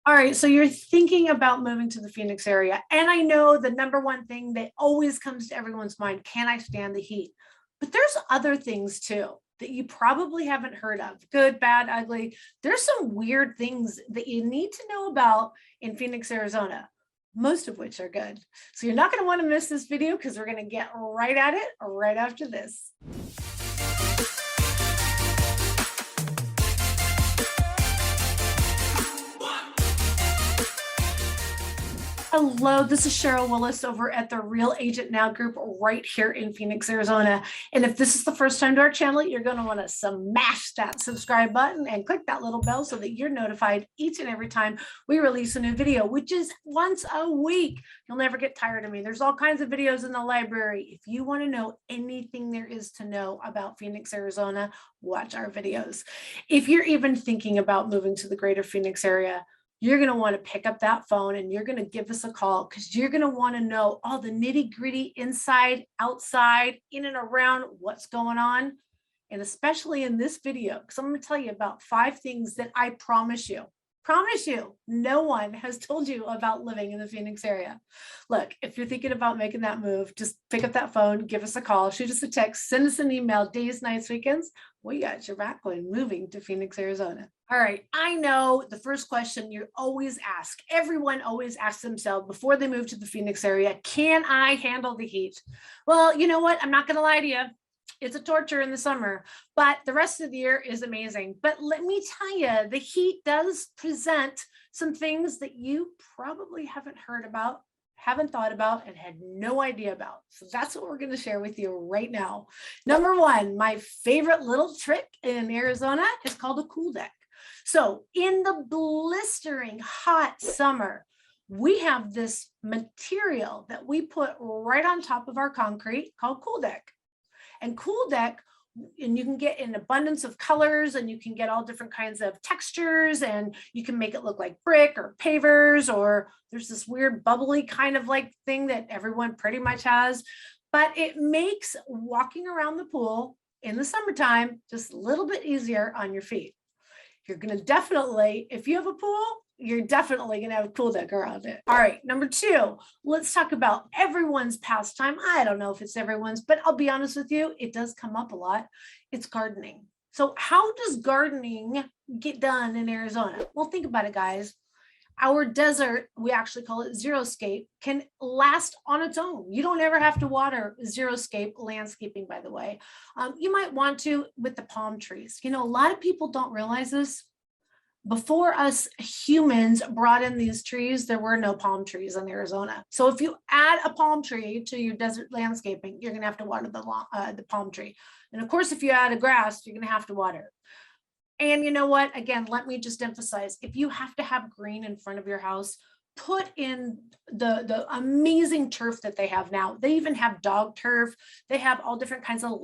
All right, so you're thinking about moving to the Phoenix area. And I know the number one thing that always comes to everyone's mind, can I stand the heat? But there's other things too that you probably haven't heard of. Good, bad, ugly. There's some weird things that you need to know about in Phoenix, Arizona, most of which are good. So you're not going to want to miss this video because we're going to get right at it right after this. Hello, this is Sheryl Willis over at the Real Agent Now group right here in Phoenix, Arizona. And if this is the first time to our channel, you're going to want to smash that subscribe button and click that little bell so that you're notified each and every time we release a new video, which is once a week. You'll never get tired of me. There's all kinds of videos in the library. If you want to know anything there is to know about Phoenix, Arizona, watch our videos. If you're even thinking about moving to the greater Phoenix area, you're going to want to pick up that phone and you're going to give us a call because you're going to want to know all the nitty gritty inside, outside, in and around what's going on. And especially in this video, because I'm going to tell you about 5 things that I promise you, no one has told you about living in the Phoenix area. Look, if you're thinking about making that move, just pick up that phone, give us a call, shoot us a text, send us an email, days, nights, weekends. We got your back when moving to Phoenix, Arizona. All right, I know the first question you always ask, everyone always asks themselves before they move to the Phoenix area, can I handle the heat? Well, you know what? I'm not going to lie to you. It's a torture in the summer, but the rest of the year is amazing. But let me tell you, the heat does present some things that you probably haven't heard about, haven't thought about, and had no idea about. So that's what we're going to share with you right now. Number 1, my favorite little trick in Arizona is called a cool deck. So in the blistering hot summer, we have this material that we put right on top of our concrete called cool deck. And cool deck, and you can get an abundance of colors and you can get all different kinds of textures and you can make it look like brick or pavers, or there's this weird bubbly kind of like thing that everyone pretty much has, but it makes walking around the pool in the summertime just a little bit easier on your feet. You're going to definitely, if you have a pool, you're definitely going to have a pool deck around it. All right, number 2, let's talk about everyone's pastime. I don't know if it's everyone's, but I'll be honest with you, it does come up a lot. It's gardening. So how does gardening get done in Arizona? Well, think about it, guys. Our desert, we actually call it xeriscape, can last on its own. You don't ever have to water xeriscape landscaping, by the way. You might want to with the palm trees. You know, a lot of people don't realize this. Before us humans brought in these trees, there were no palm trees in Arizona. So if you add a palm tree to your desert landscaping, you're going to have to water the palm tree. And of course, if you add a grass, you're going to have to water. And you know what? Again, let me just emphasize, if you have to have green in front of your house, put in the amazing turf that they have now. They even have dog turf. They have all different kinds of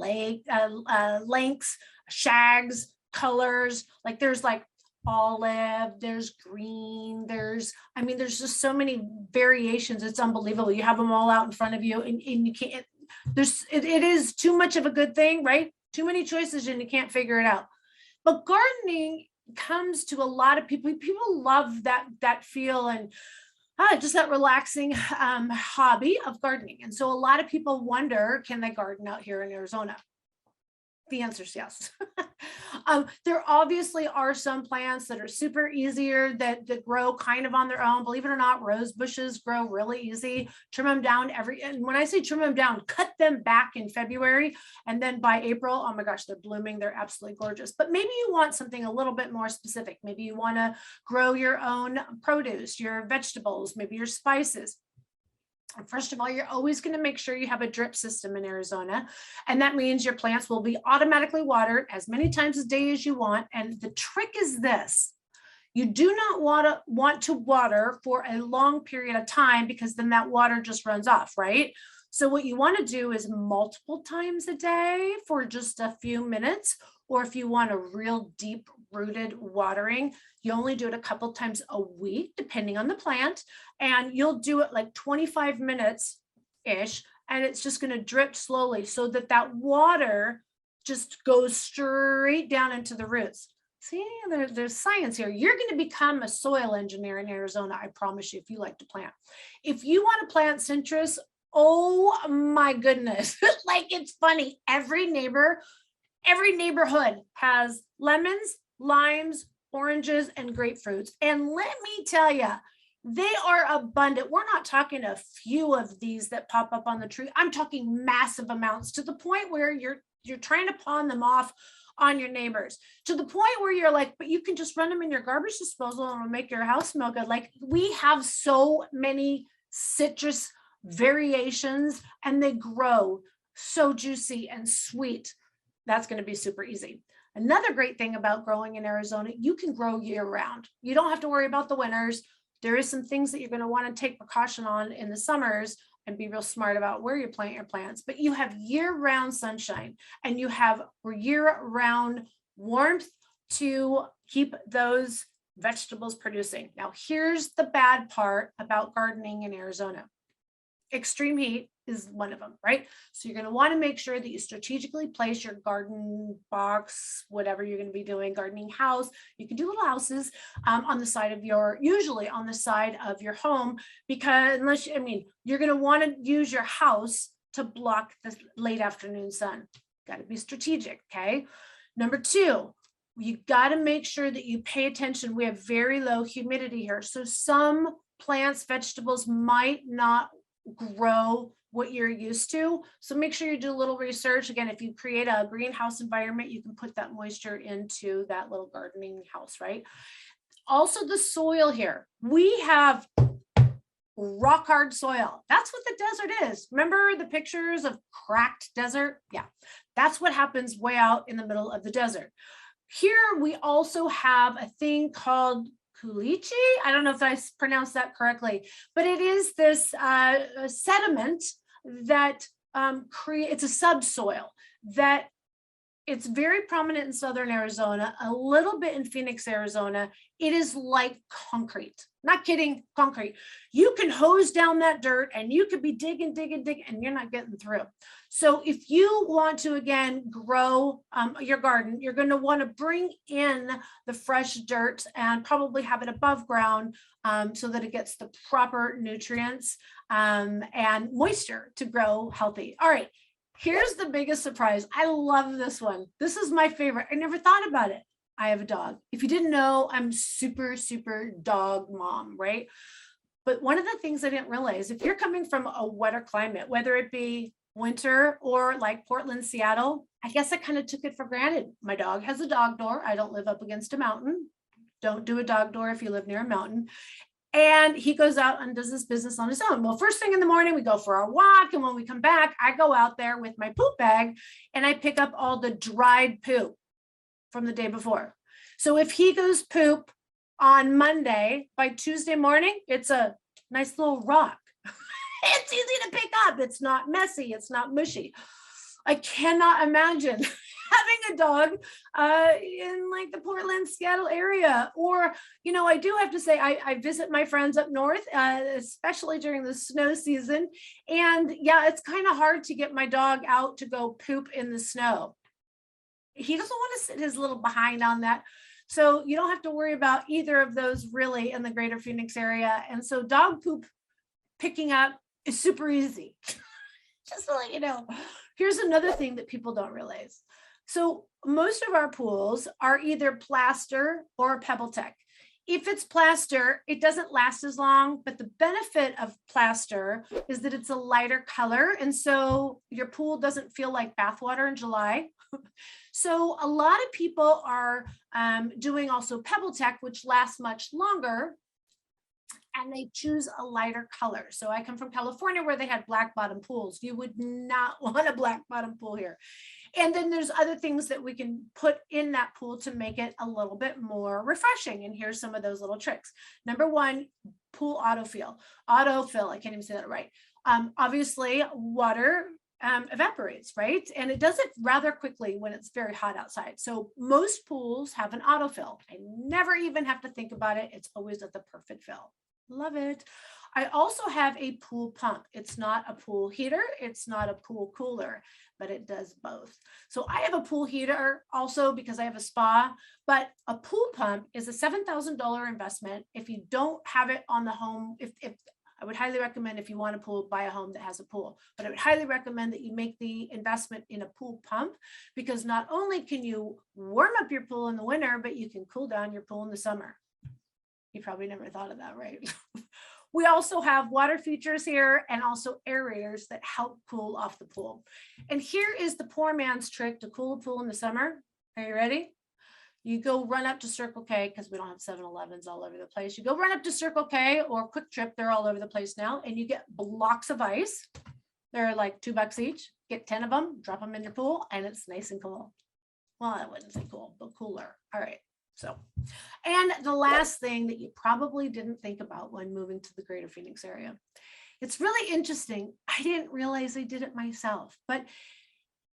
lengths, shags, colors. Like there's like olive, there's green, there's just so many variations. It's unbelievable. You have them all out in front of you and you can't, it is too much of a good thing, right? Too many choices and you can't figure it out. But gardening comes to a lot of people. People love that feel and just that relaxing hobby of gardening. And so a lot of people wonder, can they garden out here in Arizona? The answer is yes. There obviously are some plants that are super easier that grow kind of on their own. Believe it or not, rose bushes grow really easy. Trim them down and when I say trim them down, cut them back in February. And then by April, oh my gosh, they're blooming. They're absolutely gorgeous. But maybe you want something a little bit more specific. Maybe you want to grow your own produce, your vegetables, maybe your spices. First of all, you're always going to make sure you have a drip system in Arizona. And that means your plants will be automatically watered as many times a day as you want. And the trick is this. You do not want to water for a long period of time because then that water just runs off, right? So what you want to do is multiple times a day for just a few minutes, or if you want a real deep rooted watering, you only do it a couple times a week, depending on the plant, and you'll do it like 25 minutes ish, and it's just going to drip slowly so that water just goes straight down into the roots. See, there's science here. You're going to become a soil engineer in Arizona, I promise you, if you like to plant. If you want to plant citrus, oh my goodness. Like, it's funny. Every neighborhood has lemons, limes, oranges, and grapefruits. And let me tell you, they are abundant. We're not talking a few of these that pop up on the tree. I'm talking massive amounts, to the point where you're trying to pawn them off on your neighbors, to the point where you're like, but you can just run them in your garbage disposal and it'll make your house smell good. Like, we have so many citrus variations, and they grow so juicy and sweet. That's going to be super easy. Another great thing about growing in Arizona, you can grow year round. You don't have to worry about the winters. There is some things that you're going to want to take precaution on in the summers and be real smart about where you plant your plants, but you have year-round sunshine, and you have year-round warmth to keep those vegetables producing. Now, here's the bad part about gardening in Arizona. Extreme heat is one of them, right? So you're going to want to make sure that you strategically place your garden box, whatever you're going to be doing, gardening house. You can do little houses on the side of usually on the side of your home, because you're going to want to use your house to block the late afternoon sun. Got to be strategic, okay? Number two, you got to make sure that you pay attention. We have very low humidity here. So some plants, vegetables might not grow what you're used to. So make sure you do a little research. Again, if you create a greenhouse environment, you can put that moisture into that little gardening house, right? Also, the soil here. We have rock hard soil. That's what the desert is. Remember the pictures of cracked desert? Yeah, that's what happens way out in the middle of the desert. Here we also have a thing called culichi. I don't know if I pronounced that correctly, but it is this sediment that it's a subsoil that it's very prominent in southern Arizona, a little bit in Phoenix, Arizona. It is like concrete. Not kidding, concrete. You can hose down that dirt and you could be digging, and you're not getting through. So if you want to, again, grow your garden, you're going to want to bring in the fresh dirt and probably have it above ground so that it gets the proper nutrients and moisture to grow healthy. All right. Here's the biggest surprise. I love this one. This is my favorite. I never thought about it. I have a dog. If you didn't know, I'm super dog mom, right? But one of the things I didn't realize, if you're coming from a wetter climate, whether it be winter or like Portland, Seattle, I guess I kind of took it for granted. My dog has a dog door. I don't live up against a mountain. Don't do a dog door if you live near a mountain. And he goes out and does his business on his own. Well, first thing in the morning, we go for our walk. And when we come back, I go out there with my poop bag and I pick up all the dried poop from the day before. So if he goes poop on Monday, by Tuesday morning, it's a nice little rock. It's easy to pick up. It's not messy. It's not mushy. I cannot imagine having a dog in like the Portland, Seattle area. Or, I do have to say, I visit my friends up north, especially during the snow season. And yeah, it's kind of hard to get my dog out to go poop in the snow. He doesn't want to sit his little behind on that. So you don't have to worry about either of those really in the greater Phoenix area. And so dog poop picking up is super easy. Just to let you know. Here's another thing that people don't realize. So most of our pools are either plaster or PebbleTech. If it's plaster, it doesn't last as long, but the benefit of plaster is that it's a lighter color. And so your pool doesn't feel like bathwater in July. So a lot of people are doing also PebbleTech, which lasts much longer, and they choose a lighter color. So I come from California where they had black bottom pools. You would not want a black bottom pool here. And then there's other things that we can put in that pool to make it a little bit more refreshing. And here's some of those little tricks. Number one, pool autofill. Autofill, I can't even say that right. Obviously, water evaporates, right? And it does it rather quickly when it's very hot outside. So most pools have an autofill. I never even have to think about it. It's always at the perfect fill. Love it. I also have a pool pump. It's not a pool heater. It's not a pool cooler, but it does both. So I have a pool heater also because I have a spa, but a pool pump is a $7,000 investment. If you don't have it on the home, if I would highly recommend, if you want a pool, buy a home that has a pool, but I would highly recommend that you make the investment in a pool pump, because not only can you warm up your pool in the winter, but you can cool down your pool in the summer. You probably never thought of that, right? We also have water features here and also aerators that help cool off the pool. And here is the poor man's trick to cool a pool in the summer. Are you ready? You go run up to Circle K, because we don't have 7-Elevens all over the place. You go run up to Circle K or Quick Trip, they're all over the place now, and you get blocks of ice. They're like $2 each. Get 10 of them, drop them in your pool, and it's nice and cool. Well, I wouldn't say cool, but cooler. All right. So, and the last thing that you probably didn't think about when moving to the greater Phoenix area, it's really interesting. I didn't realize I did it myself, but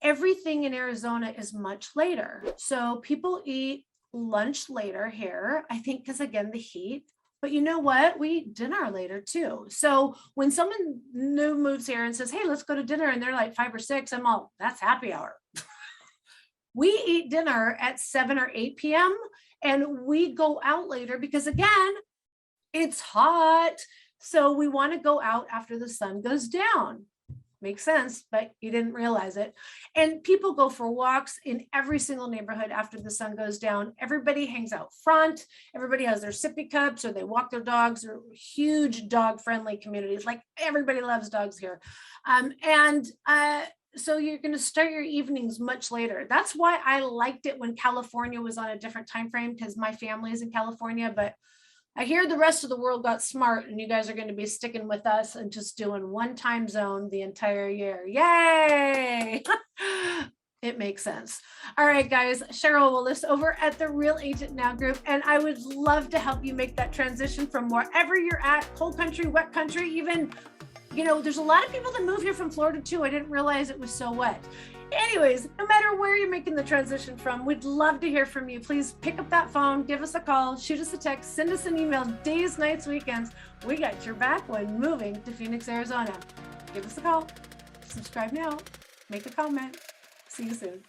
everything in Arizona is much later. So people eat lunch later here, I think, because again, the heat. But you know what? We eat dinner later too. So when someone new moves here and says, hey, let's go to dinner, and they're like 5 or 6, I'm all, that's happy hour. We eat dinner at 7 or 8 p.m. and we go out later because, again, it's hot. So we want to go out after the sun goes down. Makes sense, but you didn't realize it. And people go for walks in every single neighborhood after the sun goes down. Everybody hangs out front. Everybody has their sippy cups, or they walk their dogs. They're huge dog-friendly communities. Like, everybody loves dogs here. So you're going to start your evenings much later. That's why I liked it when California was on a different time frame, because my family is in California, but I hear the rest of the world got smart, and you guys are going to be sticking with us and just doing one time zone the entire year. Yay! It makes sense. All right, guys, Sheryl Willis over at the Real Agent Now group, and I would love to help you make that transition from wherever you're at, cold country, wet country, even, you know, there's a lot of people that move here from Florida too. I didn't realize it was so wet. Anyways, no matter where you're making the transition from, we'd love to hear from you. Please pick up that phone, give us a call, shoot us a text, send us an email, days, nights, weekends. We got your back when moving to Phoenix, Arizona. Give us a call, subscribe now, make a comment. See you soon.